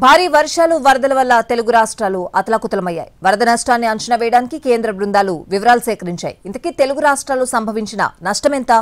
భారీ వర్షాలు వరదల వల్ల తెలుగు రాష్ట్రాలు అతలాకుతలమయ్యాయి. వరద నష్టాన్ని అంచనా వేయడానికి కేంద్ర బృందాలు వివరాలు సేకరించాయి. ఇంతకీ తెలుగు రాష్ట్రాలు సంభవించిన నష్టమెంత?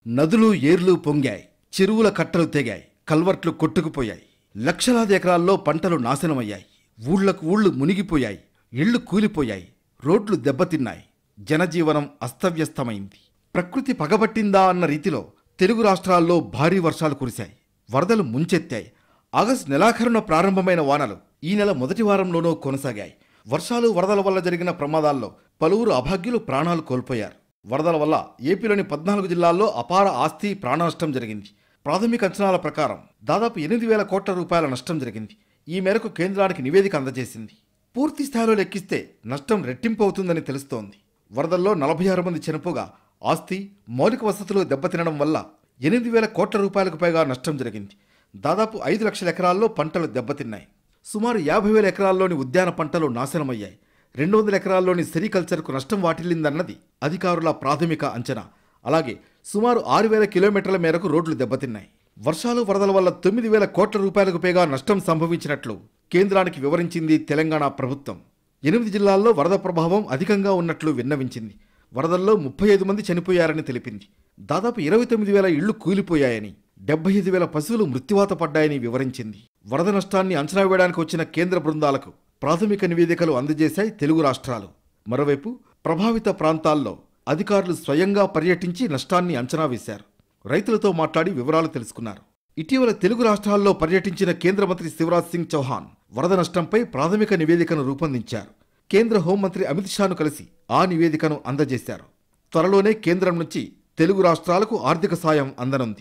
నదులు ఏర్లు పొంగాయి, చెరువుల కట్టలు తెగాయి, కల్వర్ట్లు కొట్టుకుపోయాయి. లక్షలాది ఎకరాల్లో పంటలు నాశనమయ్యాయి. ఊళ్లకు ఊళ్లు మునిగిపోయాయి, ఇళ్లు కూలిపోయాయి, రోడ్లు దెబ్బతిన్నాయి. జనజీవనం అస్తవ్యస్తమైంది. ప్రకృతి పగబట్టిందా అన్న రీతిలో తెలుగు రాష్ట్రాల్లో భారీ వర్షాలు కురిశాయి. వరదలు ముంచెత్తాయి. ఆగస్టు నెలాఖరున ప్రారంభమైన వానలు ఈ నెల మొదటి వారంలోనూ కొనసాగాయి. వర్షాలు వరదల వల్ల జరిగిన ప్రమాదాల్లో పలువురు అభాగ్యులు ప్రాణాలు కోల్పోయారు. వరదల వల్ల ఏపీలోని 14 జిల్లాల్లో అపార ఆస్తి ప్రాణనష్టం జరిగింది. ప్రాథమిక అంచనాల ప్రకారం దాదాపు 8,000 కోట్ల రూపాయల నష్టం జరిగింది. ఈ మేరకు కేంద్రానికి నివేదిక అందజేసింది. పూర్తి స్థాయిలో లెక్కిస్తే నష్టం రెట్టింపు అవుతుందని తెలుస్తోంది. వరదల్లో 46 మంది చనిపోగా ఆస్తి, మౌలిక వసతులు దెబ్బతినడం వల్ల 8,000 కోట్ల రూపాయలకు పైగా నష్టం జరిగింది. దాదాపు 5 లక్షల ఎకరాల్లో పంటలు దెబ్బతిన్నాయి. సుమారు 50,000 ఎకరాల్లోని ఉద్యాన పంటలు నాశనమయ్యాయి. 200 ఎకరాల్లోని సెరికల్చర్కు నష్టం వాటిల్లిందన్నది అధికారుల ప్రాథమిక అంచనా. అలాగే సుమారు 6,000 కిలోమీటర్ల మేరకు రోడ్లు దెబ్బతిన్నాయి. వర్షాలు వరదల వల్ల 9,000 కోట్ల రూపాయలకు పైగా నష్టం సంభవించినట్లు కేంద్రానికి వివరించింది తెలంగాణ ప్రభుత్వం. 8 జిల్లాల్లో వరద ప్రభావం అధికంగా ఉన్నట్లు విన్నవించింది. వరదల్లో 35 మంది చనిపోయారని తెలిపింది. దాదాపు 29,000 ఇళ్లు కూలిపోయాయని, 75,000 పశువులు మృత్యువాత పడ్డాయని వివరించింది. వరద నష్టాన్ని అంచనా వేయడానికి వచ్చిన కేంద్ర బృందాలకు ప్రాథమిక నివేదికలు అందజేశాయి తెలుగు రాష్ట్రాలు. మరోవైపు ప్రభావిత ప్రాంతాల్లో అధికారులు స్వయంగా పర్యటించి నష్టాన్ని అంచనా వేశారు. రైతులతో మాట్లాడి వివరాలు తెలుసుకున్నారు. ఇటీవల తెలుగు రాష్ట్రాల్లో పర్యటించిన కేంద్ర మంత్రి శివరాజ్ సింగ్ చౌహాన్ వరద నష్టంపై ప్రాథమిక నివేదికను రూపొందించారు. కేంద్ర హోంమంత్రి అమిత్ షాను కలిసి ఆ నివేదికను అందజేశారు. త్వరలోనే కేంద్రం నుంచి తెలుగు రాష్ట్రాలకు ఆర్థిక సాయం అందనుంది.